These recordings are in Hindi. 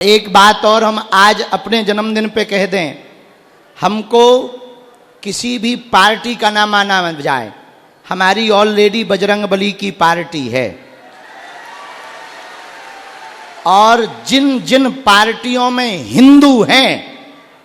एक बात और हम आज अपने जन्मदिन पे कह दें, हमको किसी भी पार्टी का नाम आना जाए, हमारी ऑलरेडी बजरंगबली की पार्टी है। और जिन जिन पार्टियों में हिंदू हैं,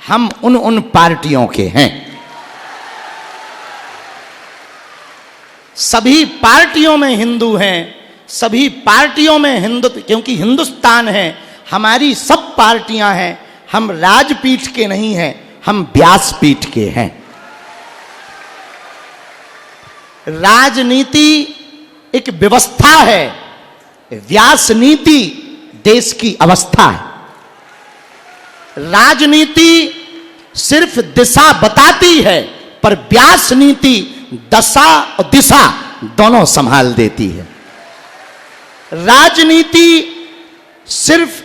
हम उन पार्टियों के हैं। सभी पार्टियों में हिंदू हैं, सभी पार्टियों में हिंदुत्व, क्योंकि हिंदुस्तान है, हमारी सब पार्टियां हैं। हम राजपीठ के नहीं हैं, हम व्यासपीठ के हैं। राजनीति एक व्यवस्था है, व्यास नीति देश की अवस्था है। राजनीति सिर्फ दिशा बताती है, पर व्यास नीति दशा और दिशा दोनों संभाल देती है। राजनीति सिर्फ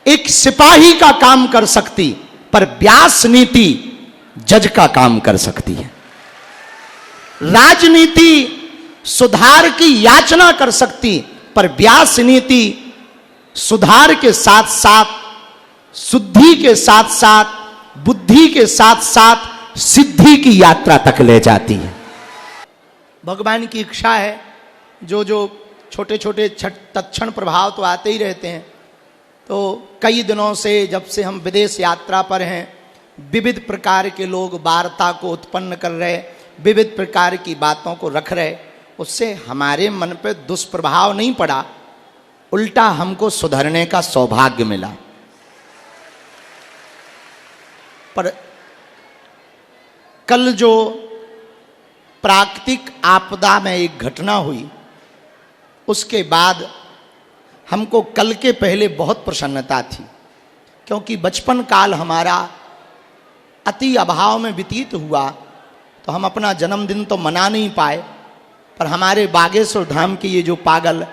एक सिपाही का काम कर सकती, पर व्यास नीति जज का काम कर सकती है। राजनीति सुधार की याचना कर सकती, पर व्यास नीति सुधार के साथ साथ, शुद्धि के साथ साथ, बुद्धि के साथ साथ सिद्धि की यात्रा तक ले जाती है। भगवान की इच्छा है, जो जो छोटे छोटे तत्क्षण प्रभाव तो आते ही रहते हैं। तो कई दिनों से, जब से हम विदेश यात्रा पर हैं, विविध प्रकार के लोग वार्ता को उत्पन्न कर रहे, विविध प्रकार की बातों को रख रहे। उससे हमारे मन पर दुष्प्रभाव नहीं पड़ा, उल्टा हमको सुधरने का सौभाग्य मिला। पर कल जो प्राकृतिक आपदा में एक घटना हुई, उसके बाद हमको कल के पहले बहुत प्रसन्नता थी, क्योंकि बचपन काल हमारा अति अभाव में व्यतीत हुआ, तो हम अपना जन्मदिन तो मना नहीं पाए। पर हमारे बागेश्वर धाम के ये जो पागल,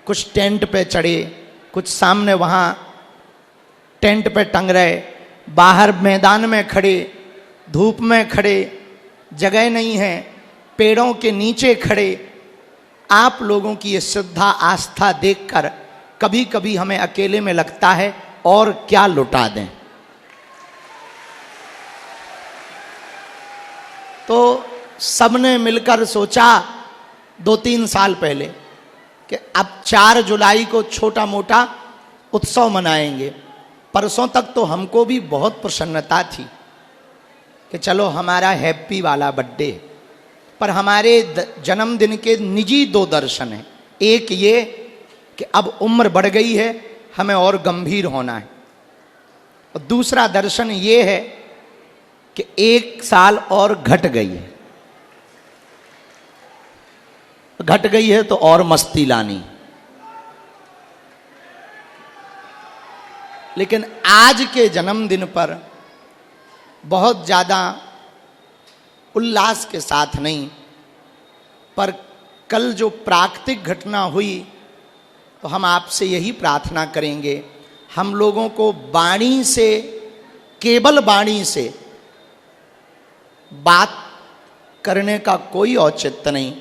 कुछ टेंट पे चढ़े, कुछ सामने वहाँ टेंट पे टंग रहे, बाहर मैदान में खड़े, धूप में खड़े, जगह नहीं है, पेड़ों के नीचे खड़े। आप लोगों की ये श्रद्धा आस्था देखकर कभी कभी हमें अकेले में लगता है और क्या लुटा दें। तो सबने मिलकर सोचा 2-3 साल पहले कि अब 4 जुलाई को छोटा मोटा उत्सव मनाएंगे। परसों तक तो हमको भी बहुत प्रसन्नता थी कि चलो हमारा हैप्पी वाला बर्थडे। पर हमारे जन्मदिन के निजी 2 दर्शन हैं। एक ये कि अब उम्र बढ़ गई है, हमें और गंभीर होना है। और दूसरा दर्शन ये है कि 1 साल और घट गई है। घट गई है तो और मस्ती लानी। लेकिन आज के जन्मदिन पर बहुत ज़्यादा उल्लास के साथ नहीं, पर कल जो प्राकृतिक घटना हुई, तो हम आपसे यही प्रार्थना करेंगे, हम लोगों को वाणी से, केवल वाणी से बात करने का कोई औचित्य नहीं,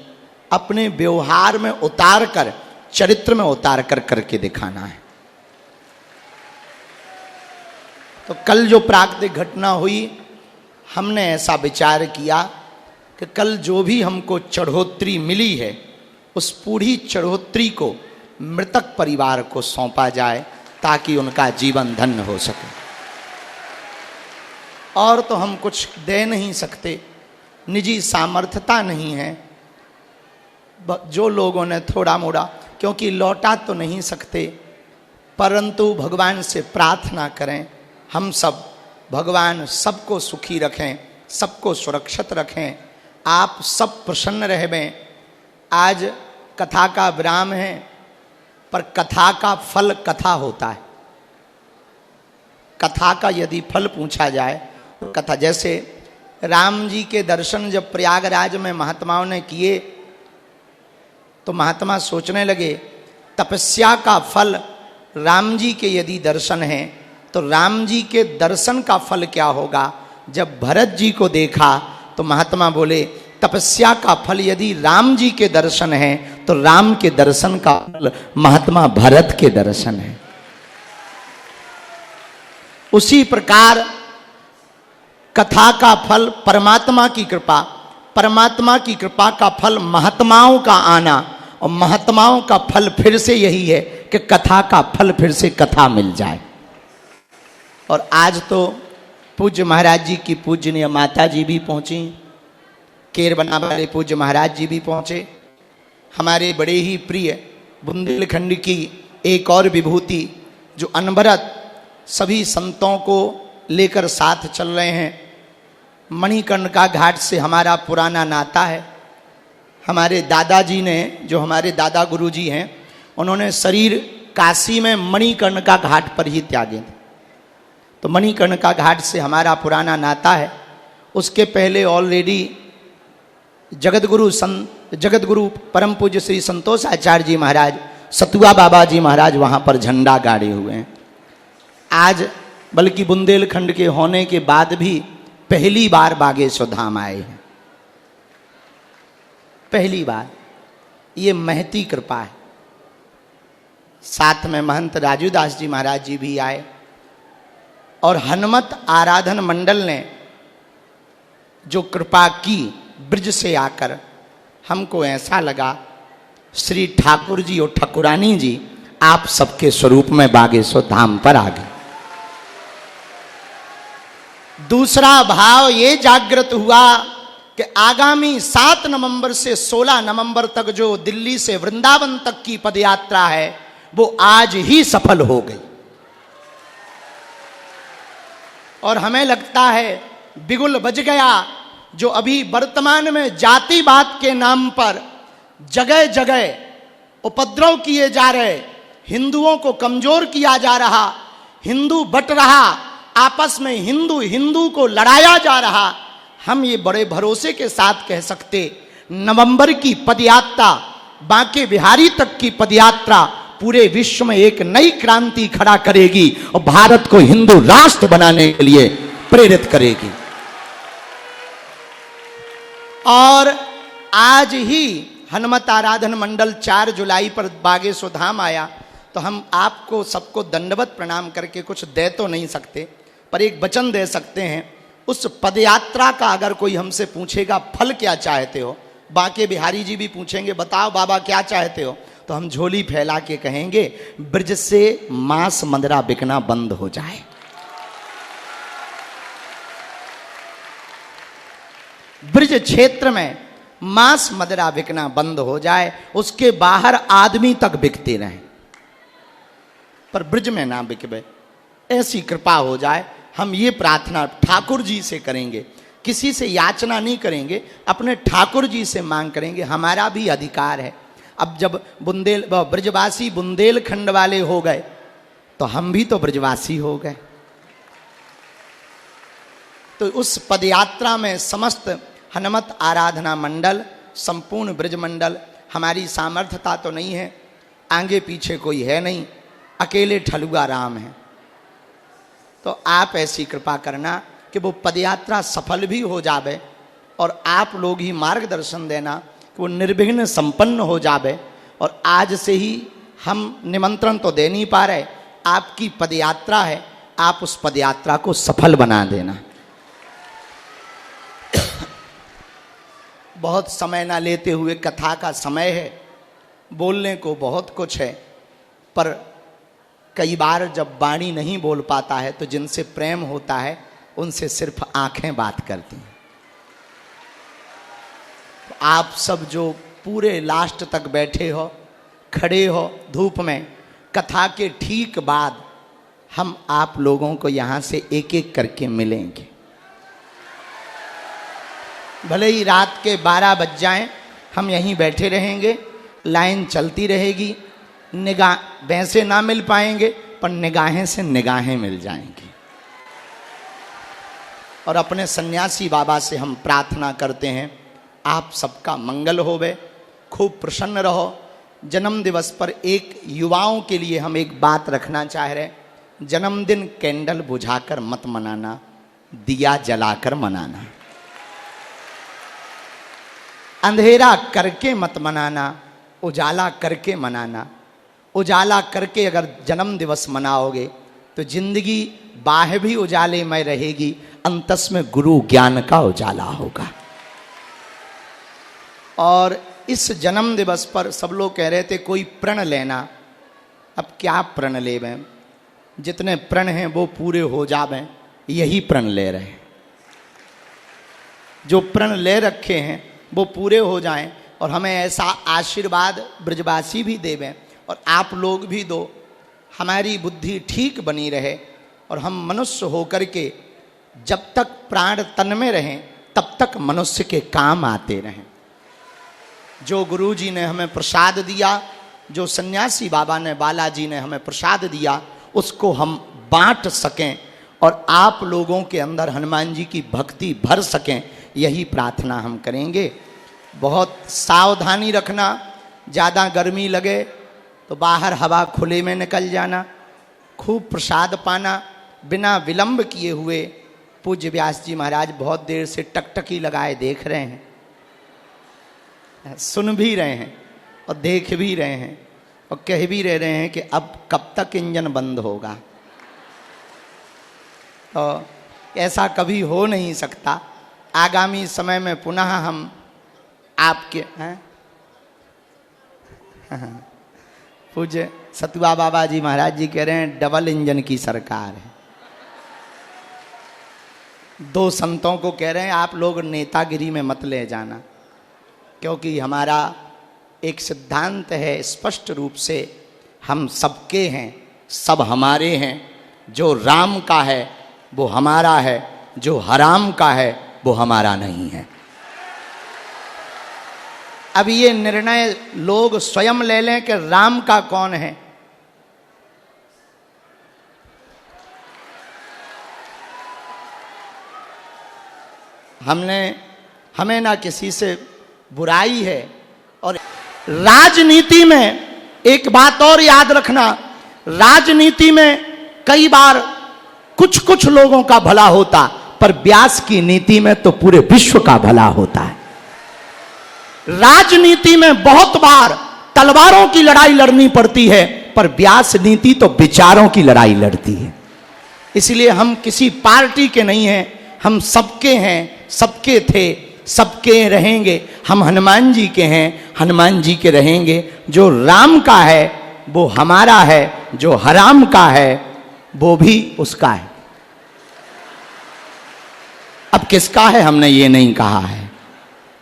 अपने व्यवहार में उतार कर, चरित्र में उतार कर करके दिखाना है। तो कल जो प्राकृतिक घटना हुई, हमने ऐसा विचार किया कि कल जो भी हमको चढ़ोतरी मिली है, उस पूरी चढ़ोतरी को मृतक परिवार को सौंपा जाए, ताकि उनका जीवन धन्य हो सके। और तो हम कुछ दे नहीं सकते, निजी सामर्थ्यता नहीं है। जो लोगों ने थोड़ा मोड़ा, क्योंकि लौटा तो नहीं सकते, परंतु भगवान से प्रार्थना करें, हम सब, भगवान सबको सुखी रखें, सबको सुरक्षित रखें, आप सब प्रसन्न रहें। आज कथा का विराम है, पर कथा का फल कथा होता है। कथा का यदि फल पूछा जाए, तो कथा, जैसे राम जी के दर्शन जब प्रयागराज में महात्माओं ने किए, तो महात्मा सोचने लगे, तपस्या का फल राम जी के यदि दर्शन हैं, तो राम जी के दर्शन का फल क्या होगा। जब भरत जी को देखा, तो महात्मा बोले, तपस्या का फल यदि राम जी के दर्शन है, तो राम के दर्शन का फल महात्मा भरत के दर्शन है। उसी प्रकार कथा का फल परमात्मा की कृपा, परमात्मा की कृपा का फल महात्माओं का आना, और महात्माओं का फल फिर से यही है कि कथा का फल फिर से कथा मिल जाए। और आज तो पूज्य महाराज जी की पूजनीय माता जी भी पहुंची, केरबना वाले पूज्य महाराज जी भी पहुंचे। हमारे बड़े ही प्रिय बुंदेलखंड की एक और विभूति जो अनवरत सभी संतों को लेकर साथ चल रहे हैं। मणिकर्णिका घाट से हमारा पुराना नाता है। हमारे दादाजी ने, जो हमारे दादा गुरुजी हैं, उन्होंने शरीर काशी में मणिकर्णिका घाट पर ही त्यागे थे। तो मणिकर्णिका घाट से हमारा पुराना नाता है। उसके पहले ऑलरेडी जगतगुरु परम पूज्य श्री संतोष आचार्य जी महाराज, सतुआ बाबा जी महाराज वहाँ पर झंडा गाड़े हुए हैं। आज बल्कि बुंदेलखंड के होने के बाद भी पहली बार बागेश्वर धाम आए हैं, पहली बार। ये महती कृपा है। साथ में महंत राजूदास जी महाराज जी भी आए, और हनुमत आराधन मंडल ने जो कृपा की ब्रज से आकर, हमको ऐसा लगा श्री ठाकुर जी और ठाकुरानी जी आप सबके स्वरूप में बागेश्वर धाम पर आ गए। दूसरा भाव ये जागृत हुआ कि आगामी 7 नवंबर से 16 नवंबर तक जो दिल्ली से वृंदावन तक की पदयात्रा है, वो आज ही सफल हो गई। और हमें लगता है बिगुल बज गया। जो अभी वर्तमान में जातिवाद के नाम पर जगह जगह उपद्रव किए जा रहे, हिंदुओं को कमजोर किया जा रहा, हिंदू बट रहा, आपस में हिंदू को लड़ाया जा रहा, हम ये बड़े भरोसे के साथ कह सकते नवंबर की पदयात्रा, बांके बिहारी तक की पदयात्रा पूरे विश्व में एक नई क्रांति खड़ा करेगी और भारत को हिंदू राष्ट्र बनाने के लिए प्रेरित करेगी। और आज ही हनुमत आराधन मंडल 4 जुलाई पर बागेश्वर धाम आया, तो हम आपको सबको दंडवत प्रणाम करके कुछ दे तो नहीं सकते, पर एक वचन दे सकते हैं। उस पदयात्रा का अगर कोई हमसे पूछेगा फल क्या चाहते हो, बांके बिहारी जी भी पूछेंगे बताओ बाबा क्या चाहते हो, तो हम झोली फैला के कहेंगे ब्रज से मांस मंदरा बिकना बंद हो जाए। ब्रज क्षेत्र में मांस मदिरा बिकना बंद हो जाए, उसके बाहर आदमी तक बिकते रहें, पर ब्रज में ना बिकबे, ऐसी कृपा हो जाए। हम ये प्रार्थना ठाकुर जी से करेंगे, किसी से याचना नहीं करेंगे, अपने ठाकुर जी से मांग करेंगे। हमारा भी अधिकार है। अब जब ब्रजवासी बुंदेलखंड वाले हो गए, तो हम भी तो ब्रजवासी हो गए। तो उस पदयात्रा में समस्त हनुमत आराधना मंडल, संपूर्ण ब्रज मंडल, हमारी सामर्थ्यता तो नहीं है, आगे पीछे कोई है नहीं, अकेले ठलुआ राम हैं। तो आप ऐसी कृपा करना कि वो पदयात्रा सफल भी हो जावे, और आप लोग ही मार्गदर्शन देना कि वो निर्विघ्न संपन्न हो जावे। और आज से ही हम निमंत्रण तो दे नहीं पा रहे, आपकी पदयात्रा है, आप उस पदयात्रा को सफल बना देना। बहुत समय ना लेते हुए, कथा का समय है, बोलने को बहुत कुछ है, पर कई बार जब वाणी नहीं बोल पाता है तो जिनसे प्रेम होता है उनसे सिर्फ आंखें बात करती हैं। तो आप सब जो पूरे लास्ट तक बैठे हो, खड़े हो धूप में, कथा के ठीक बाद हम आप लोगों को यहाँ से एक एक करके मिलेंगे। भले ही रात के 12 बज जाएं, हम यहीं बैठे रहेंगे, लाइन चलती रहेगी। निगाह वैसे ना मिल पाएंगे, पर निगाहें से निगाहें मिल जाएंगी। और अपने सन्यासी बाबा से हम प्रार्थना करते हैं, आप सबका मंगल होवे, खूब प्रसन्न रहो। जन्म दिवस पर एक युवाओं के लिए हम एक बात रखना चाह रहे, जन्मदिन कैंडल बुझाकर मत मनाना, दिया जलाकर मनाना। अंधेरा करके मत मनाना, उजाला करके मनाना। उजाला करके अगर जन्म दिवस मनाओगे तो जिंदगी बाह्य भी उजाले में रहेगी, अंतस में गुरु ज्ञान का उजाला होगा। और इस जन्म दिवस पर सब लोग कह रहे थे कोई प्रण लेना। अब क्या प्रण लेवें, जितने प्रण हैं वो पूरे हो जावें, यही प्रण ले रहे हैं। जो प्रण ले रखे हैं वो पूरे हो जाएं और हमें ऐसा आशीर्वाद ब्रजवासी भी देवें और आप लोग भी दो, हमारी बुद्धि ठीक बनी रहे और हम मनुष्य होकर के जब तक प्राण तन में रहें तब तक मनुष्य के काम आते रहें। जो गुरु जी ने हमें प्रसाद दिया, जो सन्यासी बाबा ने, बालाजी ने हमें प्रसाद दिया, उसको हम बांट सकें और आप लोगों के अंदर हनुमान जी की भक्ति भर सकें, यही प्रार्थना हम करेंगे। बहुत सावधानी रखना, ज़्यादा गर्मी लगे तो बाहर हवा खुले में निकल जाना, खूब प्रसाद पाना, बिना विलंब किए हुए। पूज्य व्यास जी महाराज बहुत देर से टकटकी लगाए देख रहे हैं, सुन भी रहे हैं और देख भी रहे हैं और कह भी रहे हैं कि अब कब तक इंजन बंद होगा। तो ऐसा कभी हो नहीं सकता। आगामी समय में पुनः हम आपके पूज्य सतुआ बाबा जी महाराज जी कह रहे हैं डबल इंजन की सरकार है। दो संतों को कह रहे हैं आप लोग नेतागिरी में मत ले जाना, क्योंकि हमारा एक सिद्धांत है स्पष्ट रूप से, हम सबके हैं, सब हमारे हैं। जो राम का है वो हमारा है, जो हराम का है वो हमारा नहीं है। अब ये निर्णय लोग स्वयं ले लें कि राम का कौन है। हमें ना किसी से बुराई है। और राजनीति में एक बात और याद रखना, राजनीति में कई बार कुछ कुछ लोगों का भला होता, पर व्यास की नीति में तो पूरे विश्व का भला होता है। राजनीति में बहुत बार तलवारों की लड़ाई लड़नी पड़ती है, पर व्यास नीति तो विचारों की लड़ाई लड़ती है। इसलिए हम किसी पार्टी के नहीं हैं, हम सबके हैं, सबके थे, सबके रहेंगे। हम हनुमान जी के हैं, हनुमान जी के रहेंगे। जो राम का है वो हमारा है, जो हराम का है वो भी उसका है। अब किसका है हमने ये नहीं कहा है।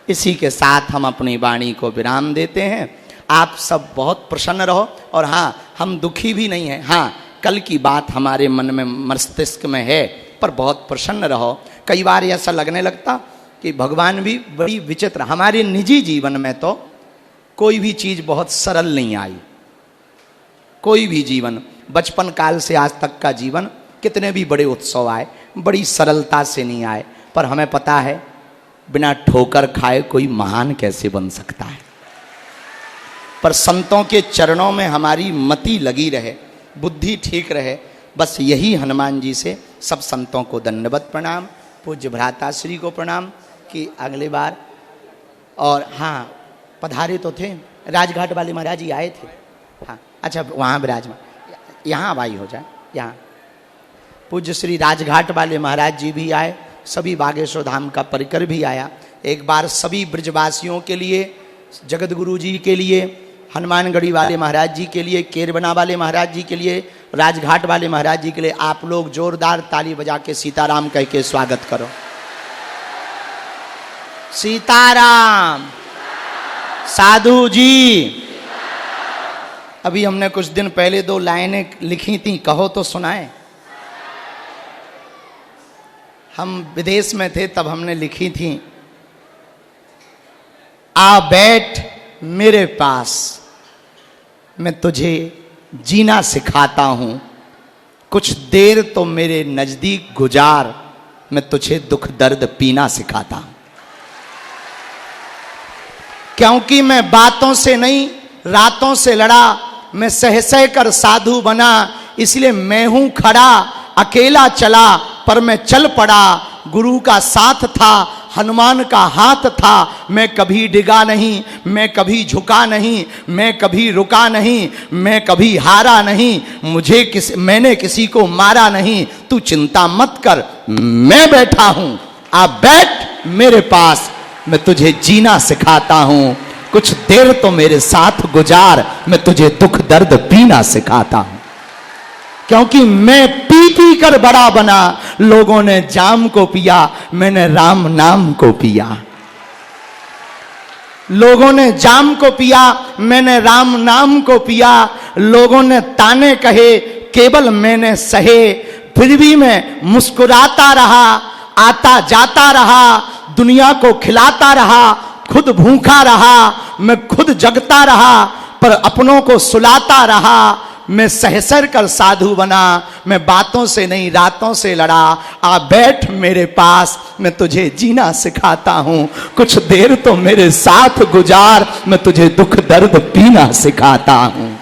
इसी के साथ हम अपनी वाणी को विराम देते हैं। आप सब बहुत प्रसन्न रहो। और हाँ, हम दुखी भी नहीं हैं। हाँ, कल की बात हमारे मन में, मस्तिष्क में है, पर बहुत प्रसन्न रहो। कई बार ऐसा लगने लगता कि भगवान भी बड़ी विचित्र। हमारे निजी जीवन में तो कोई भी चीज़ बहुत सरल नहीं आई। कोई भी जीवन, बचपन काल से आज तक का जीवन, कितने भी बड़े उत्सव आए, बड़ी सरलता से नहीं आए। पर हमें पता है बिना ठोकर खाए कोई महान कैसे बन सकता है। पर संतों के चरणों में हमारी मति लगी रहे, बुद्धि ठीक रहे, बस यही हनुमान जी से सब संतों को दंडवत प्रणाम। पूज्य भ्राता श्री को प्रणाम कि अगली बार। और हाँ, पधारे तो थे, राजघाट वाले महाराज जी आए थे। हाँ, अच्छा, वहाँ विराजमान, यहाँ भाई हो जाए। यहाँ पूज्य श्री राजघाट वाले महाराज जी भी आए, सभी बागेश्वर धाम का परिकर भी आया। एक बार सभी ब्रजवासियों के लिए, जगत गुरु जी के लिए, हनुमानगढ़ी वाले महाराज जी के लिए, केरबना वाले महाराज जी के लिए, राजघाट वाले महाराज जी के लिए आप लोग जोरदार ताली बजा के सीताराम कह के स्वागत करो। सीताराम। साधु जी, अभी हमने कुछ दिन पहले 2 लाइनें लिखी थी, कहो तो सुनाए। हम विदेश में थे तब हमने लिखी थी, आ बैठ मेरे पास, मैं तुझे जीना सिखाता हूं, कुछ देर तो मेरे नजदीक गुजार, मैं तुझे दुख दर्द पीना सिखाता हूं। क्योंकि मैं बातों से नहीं रातों से लड़ा, मैं सह सह कर साधु बना, इसलिए मैं हूं खड़ा, अकेला चला पर मैं चल पड़ा। गुरु का साथ था, हनुमान का हाथ था, मैं कभी डिगा नहीं, मैं कभी झुका नहीं, मैं कभी रुका नहीं, मैं कभी हारा नहीं, मैंने किसी को मारा नहीं, तू चिंता मत कर, मैं बैठा हूं, आप बैठ मेरे पास, मैं तुझे जीना सिखाता हूं, कुछ देर तो मेरे साथ गुजार, मैं तुझे दुख दर्द पीना सिखाता हूं। क्योंकि मैं पी पी कर बड़ा बना, लोगों ने जाम को पिया, मैंने राम नाम को पिया। लोगों ने जाम को पिया, मैंने राम नाम को पिया। लोगों ने ताने कहे, केवल मैंने सहे, फिर भी मैं मुस्कुराता रहा, आता जाता रहा, दुनिया को खिलाता रहा, खुद भूखा रहा, मैं खुद जगता रहा, पर अपनों को सुलाता रहा। मैं सहसर कर साधु बना, मैं बातों से नहीं रातों से लड़ा, आ बैठ मेरे पास, मैं तुझे जीना सिखाता हूं, कुछ देर तो मेरे साथ गुजार, मैं तुझे दुख दर्द पीना सिखाता हूं।